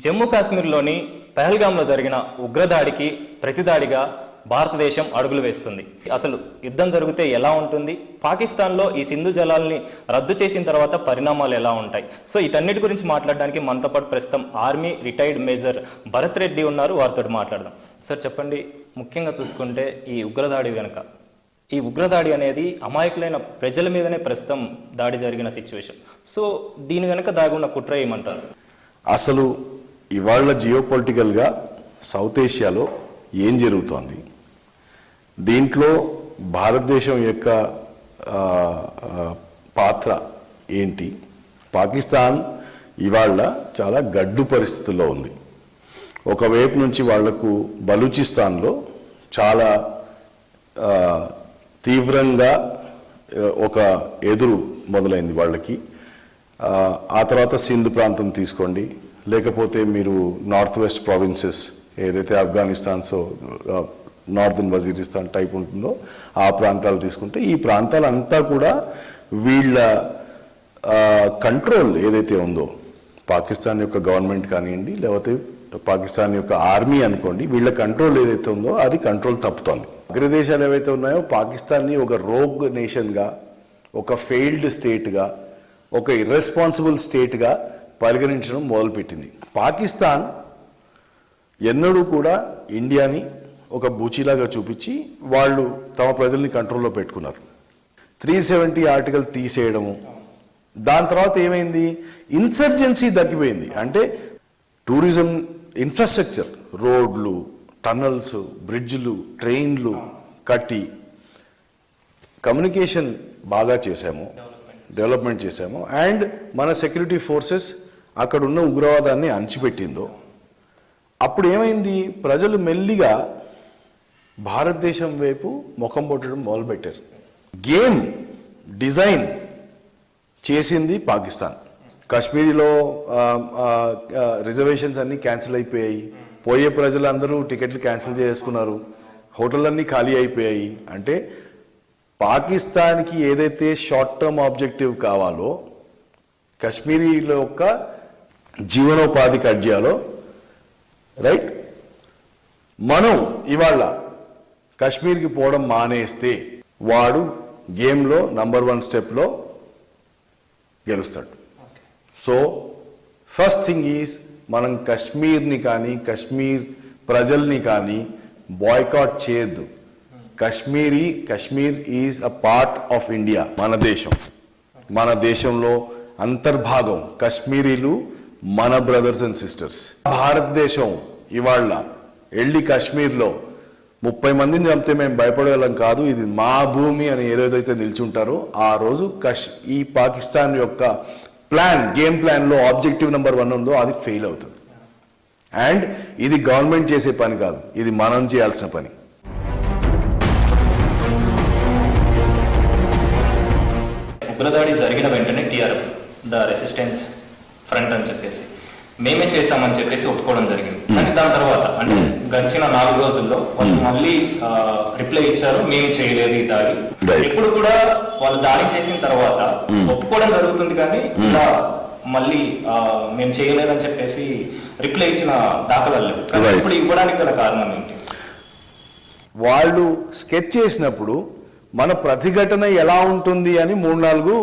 జమ్మూ కాశ్మీర్లోని పహల్గామ్లో జరిగిన ఉగ్రదాడికి ప్రతిదాడిగా భారతదేశం అడుగులు వేస్తుంది. అసలు యుద్ధం జరిగితే ఎలా ఉంటుంది, పాకిస్తాన్లో ఈ సింధు జలాల్ని రద్దు చేసిన తర్వాత పరిణామాలు ఎలా ఉంటాయి, సో ఇటన్నిటి గురించి మాట్లాడడానికి మనతో పాటు ప్రస్తుతం army retired major Bharat Reddy ఉన్నారు. వారితో మాట్లాడదాం. సార్ చెప్పండి, ముఖ్యంగా చూసుకుంటే ఈ ఉగ్రదాడి వెనుక, ఈ ఉగ్రదాడి అనేది అమాయకులైన ప్రజల మీదనే ప్రస్తుతం దాడి జరిగిన సిచ్యువేషన్. సో దీని వెనుక దాగున్న కుట్ర ఏమంటారు? అసలు ఇవాళ జియోపొలిటికల్గా సౌత్ ఏషియాలో ఏం జరుగుతోంది, దీంట్లో భారతదేశం యొక్క పాత్ర ఏంటి? పాకిస్తాన్ ఇవాళ చాలా గడ్డు పరిస్థితుల్లో ఉంది. ఒకవైపు నుంచి వాళ్లకు బలూచిస్తాన్లో చాలా తీవ్రంగా ఒక ఎదురు మొదలైంది వాళ్ళకి. ఆ తర్వాత సింధ్ ప్రాంతం తీసుకోండి, లేకపోతే మీరు నార్త్ వెస్ట్ ప్రావిన్సెస్ ఏదైతే ఆఫ్ఘనిస్తాన్సో నార్థన్ వజీరిస్తాన్ టైప్ ఉంటుందో ఆ ప్రాంతాలు తీసుకుంటే, ఈ ప్రాంతాలంతా కూడా వీళ్ళ కంట్రోల్ ఏదైతే ఉందో, పాకిస్తాన్ యొక్క గవర్నమెంట్ కానివ్వండి, లేకపోతే పాకిస్తాన్ యొక్క ఆర్మీ అనుకోండి, వీళ్ళ కంట్రోల్ ఏదైతే ఉందో అది కంట్రోల్ తప్పుతోంది. అగ్రదేశాలు ఏవైతే ఉన్నాయో పాకిస్తాన్ని ఒక రోగ్ నేషన్గా, ఒక ఫెయిల్డ్ స్టేట్గా, ఒక ఇర్రెస్పాన్సిబుల్ స్టేట్గా పరిగణించడం మొదలుపెట్టింది. పాకిస్తాన్ ఎన్నడూ కూడా ఇండియాని ఒక బూచీలాగా చూపించి వాళ్ళు తమ ప్రజల్ని కంట్రోల్లో పెట్టుకున్నారు. 370 ఆర్టికల్ తీసేయడము, దాని తర్వాత ఏమైంది, ఇన్సర్జెన్సీ తగ్గిపోయింది. అంటే టూరిజం ఇన్ఫ్రాస్ట్రక్చర్, రోడ్లు, టన్నల్స్, బ్రిడ్జ్లు, ట్రైన్లు కట్టి కమ్యూనికేషన్ బాగా చేశాము, డెవలప్మెంట్ చేశాము. అండ్ మన సెక్యూరిటీ ఫోర్సెస్ అక్కడ ఉన్న ఉగ్రవాదాన్ని అణిచిపెట్టిందో, అప్పుడు ఏమైంది, ప్రజలు మెల్లిగా భారతదేశం వైపు ముఖం పొట్టడం మొదలుపెట్టారు. గేమ్ డిజైన్ చేసింది పాకిస్తాన్. కాశ్మీరీలో రిజర్వేషన్స్ అన్నీ క్యాన్సిల్ అయిపోయాయి, పోయే ప్రజలందరూ టికెట్లు క్యాన్సిల్ చేసుకున్నారు, హోటళ్ళన్నీ ఖాళీ అయిపోయాయి. అంటే పాకిస్తాన్కి ఏదైతే షార్ట్ టర్మ్ ఆబ్జెక్టివ్ కావాలో, కాశ్మీరీల యొక్క జీవనోపాధి కట్ చేయాలో, రైట్, మనం ఇవాళ కాశ్మీర్కి పోవడం మానేస్తే వాడు గేమ్లో నంబర్ 1 స్టెప్లో గెలుస్తాడు. సో ఫస్ట్ థింగ్ ఈజ్, మనం కాశ్మీర్ని కానీ కాశ్మీర్ ప్రజల్ని కానీ బాయ్కాట్ చేయొద్దు. Kashmir is a part of India, మన దేశం, మన దేశంలో అంతర్భాగం. కాశ్మీరీలు మన బ్రదర్స్ అండ్ సిస్టర్స్. భారతదేశం ఇవాళ వెళ్ళి కాశ్మీర్లో 30 మందిని చంపితే మేము భయపడగలం కాదు, ఇది మా భూమి అని ఏదైతే నిల్చుంటారో ఆ రోజు ఈ పాకిస్తాన్ యొక్క ప్లాన్, గేమ్ ప్లాన్లో ఆబ్జెక్టివ్ నెంబర్ 1 ఉందో అది ఫెయిల్ అవుతుంది. అండ్ ఇది గవర్నమెంట్ చేసే పని కాదు, ఇది మనం చేయాల్సిన పని. ఉగ్రదాడి జరిగిన వెంటనే టీఆర్ఎఫ్, ద రెసిస్టెన్స్ ఫ్రంట్ అని చెప్పేసి మేమే చేశామని చెప్పేసి ఒప్పుకోవడం జరిగింది. కానీ దాని తర్వాత అంటే గడిచిన 4 రోజుల్లో వాళ్ళు మళ్ళీ రిప్లై ఇచ్చారు, మేము చేయలేదు ఈ దాడి. ఇప్పుడు కూడా వాళ్ళు దాడి చేసిన తర్వాత ఒప్పుకోవడం జరుగుతుంది, కానీ ఇలా మళ్ళీ మేము చేయలేదని చెప్పేసి రిప్లై ఇచ్చిన దాఖలాలు లేవు. ఇప్పుడు ఇవ్వడానికి గల కారణం ఏంటి? వాళ్ళు స్కెచ్ చేసినప్పుడు మన ప్రతిఘటన ఎలా ఉంటుంది అని 3-4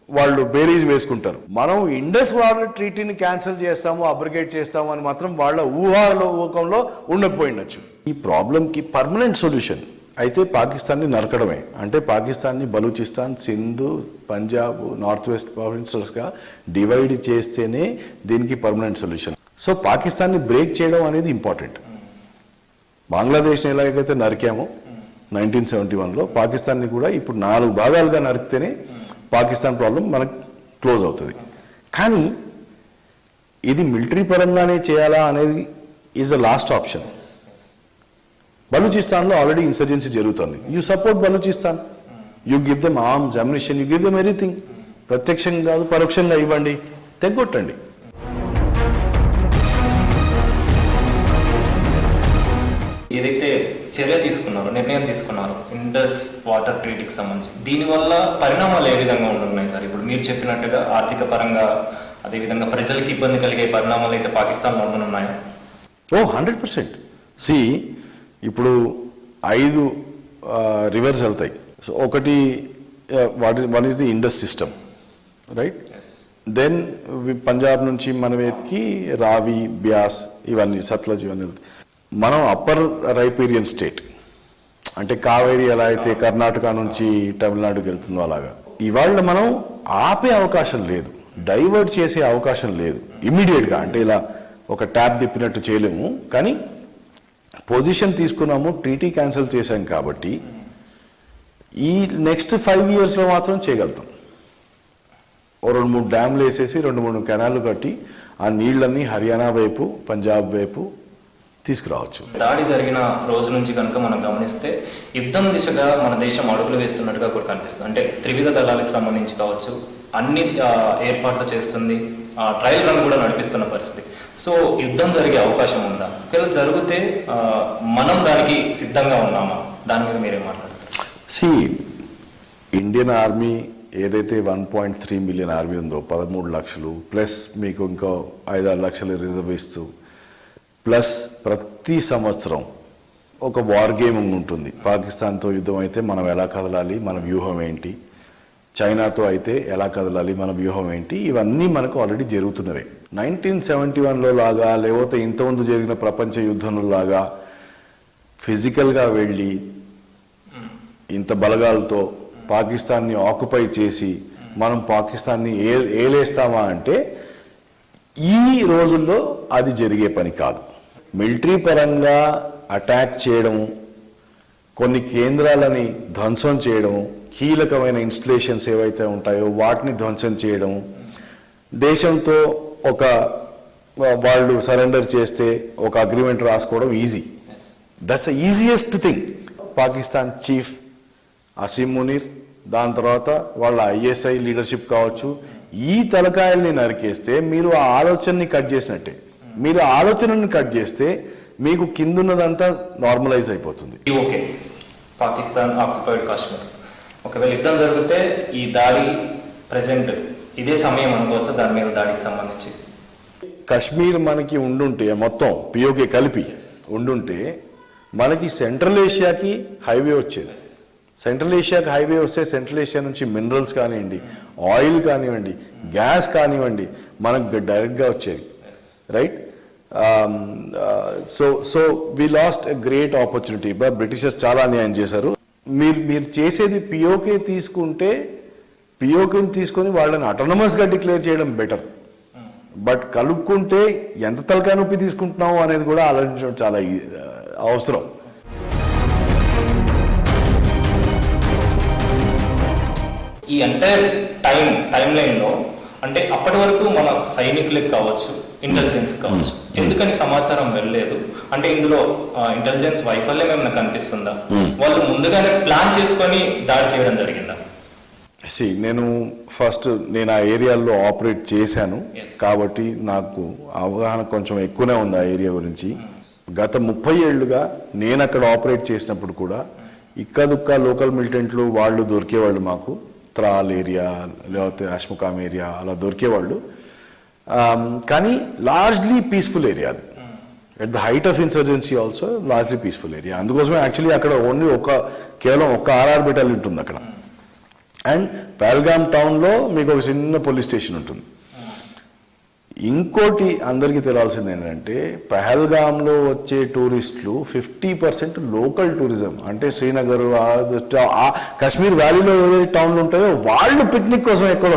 వాళ్ళు బేరీజ్ వేసుకుంటారు. మనం ఇండస్ వాటర్ ట్రీటీని క్యాన్సిల్ చేస్తాము, అబ్రిగేట్ చేస్తాము అని మాత్రం వాళ్ళ ఊహాలోకంలో ఉండకపోయిండొచ్చు. ఈ ప్రాబ్లంకి పర్మనెంట్ సొల్యూషన్ అయితే పాకిస్తాన్ని నరకడమే. అంటే పాకిస్తాన్ని బలూచిస్తాన్, సింధు, పంజాబ్, నార్త్ వెస్ట్ ప్రావిన్సెస్గా డివైడ్ చేస్తేనే దీనికి పర్మనెంట్ సొల్యూషన్. సో పాకిస్తాన్ని బ్రేక్ చేయడం అనేది ఇంపార్టెంట్. బంగ్లాదేశ్ని ఎలాగైతే నరికామో 1971లో, పాకిస్తాన్ని కూడా ఇప్పుడు 4 భాగాలుగా నరికితేనే పాకిస్తాన్ ప్రాబ్లం మనకు క్లోజ్ అవుతుంది. కానీ ఇది మిలిటరీ పరంగానే చేయాలా అనేది ఈజ్ ద లాస్ట్ ఆప్షన్. బలూచిస్తాన్లో ఆల్రెడీ ఇన్సర్జెన్సీ జరుగుతుంది. You support Balochistan, you give them arms, ammunition, you give them everything. ప్రత్యక్షంగా కాదు పరోక్షంగా ఇవ్వండి, తెగొట్టండి. ఏదైతే చర్య తీసుకున్నారు, నిర్ణయం తీసుకున్నారు ఇండస్ వాటర్ ట్రీటీకి సంబంధించి, దీనివల్ల పరిణామాలు ఏ విధంగా ఉంటున్నాయి సార్? ఇప్పుడు మీరు చెప్పినట్టుగా ఆర్థిక పరంగా అదేవిధంగా ప్రజలకి ఇబ్బంది కలిగే పరిణామాలు అయితే పాకిస్తాన్లో ఉండనున్నాయా? 100%. సి ఇప్పుడు 5 రివర్స్ వెళ్తాయి. సో ఒకటి one is the Indus system, right? Then Punjab నుంచి మన వైపుకి రావి, బ్యాస్, ఇవన్నీ సత్లజ్ ఇవన్నీ వెళ్తాయి. మనం అప్పర్ రైపీరియన్ స్టేట్ అంటే కావేరీ ఎలా అయితే కర్ణాటక నుంచి తమిళనాడుకి వెళ్తుందో అలాగా ఇవాళ మనం ఆపే అవకాశం లేదు, డైవర్ట్ చేసే అవకాశం లేదు ఇమ్మీడియట్గా. అంటే ఇలా ఒక ట్యాప్ తిప్పినట్టు చేయలేము, కానీ పొజిషన్ తీసుకున్నాము, ట్రీటీ క్యాన్సిల్ చేశాం కాబట్టి ఈ నెక్స్ట్ 5 yearsలో మాత్రం చేయగలుగుతాం. 2-3 డ్యామ్లు వేసేసి 2-3 కెనాళ్ళు కట్టి ఆ నీళ్ళన్నీ హర్యానా వైపు, పంజాబ్ వైపు తీసుకురావచ్చు. దాడి జరిగిన రోజు నుంచి కనుక మనం గమనిస్తే యుద్ధం దిశగా మన దేశం అడుగులు వేస్తున్నట్టుగా కూడా కనిపిస్తుంది. అంటే త్రివిధ దళాలకు సంబంధించి కావచ్చు, అన్ని ఏర్పాట్లు చేస్తుంది, ట్రయల్ రన్ కూడా నడిపిస్తున్న పరిస్థితి. సో యుద్ధం జరిగే అవకాశం ఉందా? ఒకవేళ జరిగితే మనం దానికి సిద్ధంగా ఉన్నామా? దాని మీద మీరేం మాట్లాడతారు? సి ఇండియన్ ఆర్మీ ఏదైతే 1.3 million ఆర్మీ ఉందో, 13 లక్షలు ప్లస్ మీకు ఇంకో 5-6 లక్షలు రిజర్వ్ ప్లస్ ప్రతి సంవత్సరం ఒక వార్ గేమ్ ఉంటుంది. పాకిస్తాన్తో యుద్ధం అయితే మనం ఎలా కదలాలి, మన వ్యూహం ఏంటి, చైనాతో అయితే ఎలా కదలాలి, మన వ్యూహం ఏంటి, ఇవన్నీ మనకు ఆల్రెడీ జరుగుతున్నవే. 1971లో లాగా లేకపోతే ఇంతకుముందు జరిగిన ప్రపంచ యుద్ధంలో లాగా ఫిజికల్గా వెళ్ళి ఇంత బలగాలతో పాకిస్తాన్ని ఆక్యుపై చేసి మనం పాకిస్తాన్ని ఏలేస్తామా అంటే ఈ రోజుల్లో అది జరిగే పని కాదు. మిలిటరీ పరంగా అటాక్ చేయడం, కొన్ని కేంద్రాలని ధ్వంసం చేయడం, కీలకమైన ఇన్స్టలేషన్స్ ఏవైతే ఉంటాయో వాటిని ధ్వంసం చేయడం, దేశంతో ఒక వాళ్ళు సరెండర్ చేస్తే ఒక అగ్రిమెంట్ రాసుకోవడం easy. That's the easiest thing. Pakistan chief Asim Munir, దాని తర్వాత వాళ్ళ ISI లీడర్షిప్ కావచ్చు, ఈ తలకాయల్ని నరికేస్తే మీరు ఆ ఆలోచనని కట్ చేసినట్టే. మీరు ఆలోచనని కట్ చేస్తే మీకు కిందున్నదంతా నార్మలైజ్ అయిపోతుంది. ఓకే, పాకిస్తాన్ ఆక్యుపైడ్ కాశ్మీర్ ఒకవేళ యుద్ధం జరిగితే ఈ దాడి ప్రెసెంట్ ఇదే సమయం అనుకోవచ్చు దాని మీద దాడికి సంబంధించి? కశ్మీర్ మనకి ఉండుంటే మొత్తం POK కలిపి ఉండుంటే మనకి సెంట్రల్ ఏషియాకి హైవే వచ్చేది. సెంట్రల్ ఏషియాకి హైవే వస్తే సెంట్రల్ ఏషియా నుంచి మినరల్స్ కానివ్వండి, ఆయిల్ కానివ్వండి, గ్యాస్ కానివ్వండి మనకు డైరెక్ట్గా వచ్చేది, right? So we last a great opportunity. But Britishers చాలా అన్యాయం చేశారు. మీరు చేసేది POK తీసుకుంటే POKని తీసుకొని వాళ్ళని అటానమస్గా డిక్లేర్ చేయడం బెటర్. బట్ కలుపుకుంటే ఎంత తలకాయ నొప్పి తీసుకుంటున్నావు అనేది కూడా ఆలోచించడం చాలా అవసరం. ఈ ఎంటైర్ టైం లైన్లో అంటే అప్పటి వరకు మన సైనికులకు కావచ్చు, ఇంటెలిజెన్స్ కావచ్చు, ఎందుకని సమాచారం వెళ్ళలేదు? అంటే ఇందులో ఇంటెలిజెన్స్ వైఫల్యం ఏమైనా కనిపిస్తుందా? వాళ్ళు ముందుగానే ప్లాన్ చేసుకొని దాడి చేయడం జరిగిందా? నేను ఆ ఏరియాలో ఆపరేట్ చేశాను కాబట్టి నాకు అవగాహన కొంచెం ఎక్కువనే ఉంది ఆ ఏరియా గురించి. గత 30 ఏళ్లుగా నేను అక్కడ ఆపరేట్ చేసినప్పుడు కూడా ఇక్కదుక్క లోకల్ మిలిటెంట్లు వాళ్ళు దొరికేవాళ్ళు మాకు. త్రాల్ ఏరియా లేకపోతే అష్ముకామ్ ఏరియా అలా దొరికేవాళ్ళు, కానీ లార్జ్లీ పీస్ఫుల్ ఏరియా అది. At the height of insurgency also largely peaceful area. అందుకోసమే యాక్చువల్లీ అక్కడ ఓన్లీ కేవలం ఒక్క RR బెటాలియన్ ఉంటుంది అక్కడ. అండ్ పహల్గామ్ టౌన్లో మీకు ఒక చిన్న పోలీస్ స్టేషన్ ఉంటుంది. ఇంకోటి అందరికీ తెలియాల్సింది ఏంటంటే పహల్గామ్లో వచ్చే టూరిస్టులు 50% లోకల్ టూరిజం. అంటే శ్రీనగర్, కాశ్మీర్ వ్యాలీలో ఏదైతే టౌన్లు ఉంటాయో వాళ్ళు పిక్నిక్ కోసం ఎక్కువ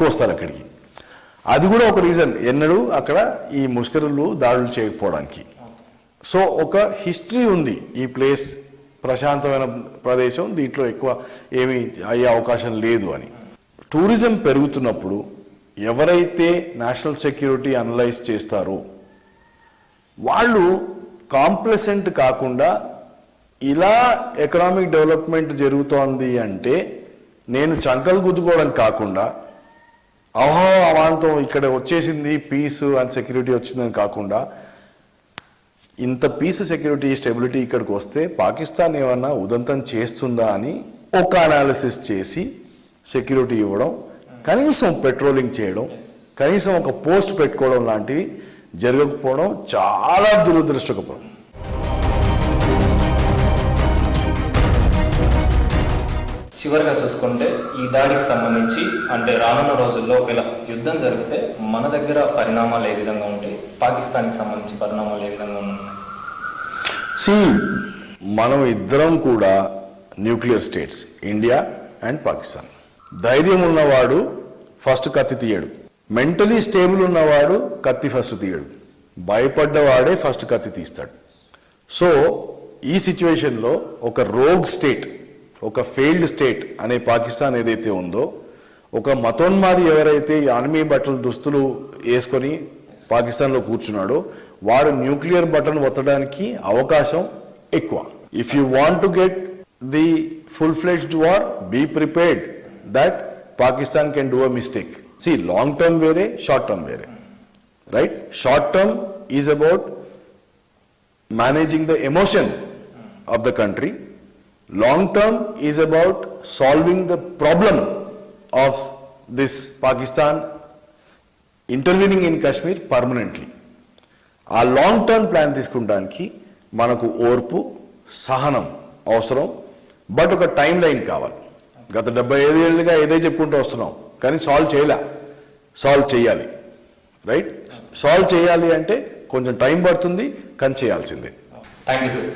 వస్తారు అక్కడికి. అది కూడా ఒక రీజన్ ఎన్నడూ అక్కడ ఈ ముష్కరులు దాడులు చేయకపోవడానికి. సో ఒక హిస్టరీ ఉంది ఈ ప్లేస్, ప్రశాంతమైన ప్రదేశం, దీంట్లో ఎక్కువ ఏమీ అయ్యే అవకాశం లేదు అని. టూరిజం పెరుగుతున్నప్పుడు ఎవరైతే నేషనల్ సెక్యూరిటీ అనలైజ్ చేస్తారో వాళ్ళు కాంప్లసెంట్ కాకుండా ఇలా ఎకనామిక్ డెవలప్మెంట్ జరుగుతోంది అంటే నేను చంకలు గుద్దుకోవడం కాకుండా అవాంతం ఇక్కడ వచ్చేసింది పీస్ అండ్ సెక్యూరిటీ వచ్చిందని కాకుండా ఇంత పీస్, సెక్యూరిటీ, స్టెబిలిటీ ఇక్కడికి వస్తే పాకిస్తాన్ ఏమన్నా ఉదంతం చేస్తుందా అని ఒక అనాలిసిస్ చేసి సెక్యూరిటీ ఇవ్వడం, కనీసం పెట్రోలింగ్ చేయడం, కనీసం ఒక పోస్ట్ పెట్టుకోవడం లాంటివి జరగకపోవడం చాలా దురదృష్టకరం. చివరిగా చూసుకుంటే ఈ దాడికి సంబంధించి అంటే రానున్న రోజుల్లో ఒకవేళ యుద్ధం జరిగితే మన దగ్గర పరిణామాలు ఏ విధంగా ఉంటాయి, పాకిస్తాన్కి సంబంధించి పరిణామాలు ఏ విధంగా ఉన్నాయి? మనం ఇద్దరం కూడా nuclear states, India and Pakistan. ధైర్యం ఉన్నవాడు ఫస్ట్ కత్తి తీయడు, మెంటలీ స్టేబుల్ ఉన్నవాడు కత్తి ఫస్ట్ తీయడు, భయపడ్డవాడే ఫస్ట్ కత్తి తీస్తాడు. సో ఈ సిచ్యువేషన్లో ఒక రోగ్ స్టేట్, ఒక ఫెయిల్డ్ స్టేట్ అనే పాకిస్తాన్ ఏదైతే ఉందో, ఒక మతోన్మాది ఎవరైతే ఆర్మీ బట్టలు దుస్తులు వేసుకొని పాకిస్తాన్లో కూర్చున్నాడో వాడు న్యూక్లియర్ బటన్ ఒత్తడానికి అవకాశం ఎక్కువ. If you want to get the full fledged war, be prepared that Pakistan can do a mistake. See, long term వేరే, షార్ట్ టర్మ్ వేరే, right? Short term is about managing the emotion of the country. Long term is about solving the problem of this Pakistan intervening in Kashmir permanently. ఆ long term plan తీసుకుంటానికి మనకు ఓర్పు, సహనం అవసరం. But ఒక time line కావాలి. గత 75 ఏళ్ళుగా ఏదో చెప్పుకుంటూ వస్తున్నాం, కానీ సాల్వ్ చేయాలి, రైట్? సాల్వ్ చేయాలి అంటే కొంచెం టైం పడుతుంది, కానీ చేయాల్సిందే. Thank you sir.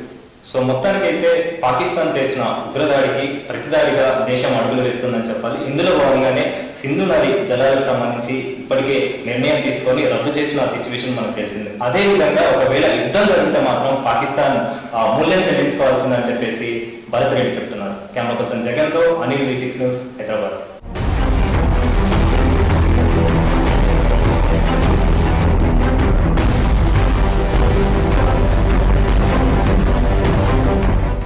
సో మొత్తానికైతే పాకిస్తాన్ చేసిన ఉగ్రదాడికి ప్రతిదాడిగా దేశం అడుగులు వేస్తుందని చెప్పాలి. ఇందులో భాగంగానే సింధు నది జలాలకు సంబంధించి ఇప్పటికే నిర్ణయం తీసుకొని రద్దు చేసిన సిచ్యువేషన్ మనకు తెలిసింది. అదేవిధంగా ఒకవేళ యుద్ధం జరిగితే మాత్రం పాకిస్తాన్ మూల్యం చెల్లించుకోవాల్సిందని చెప్పేసి భరత్ రెడ్డి చెప్తున్నారు. కెమెరా పర్సన్ జగన్తో అనిల్, V6 న్యూస్, హైదరాబాద్.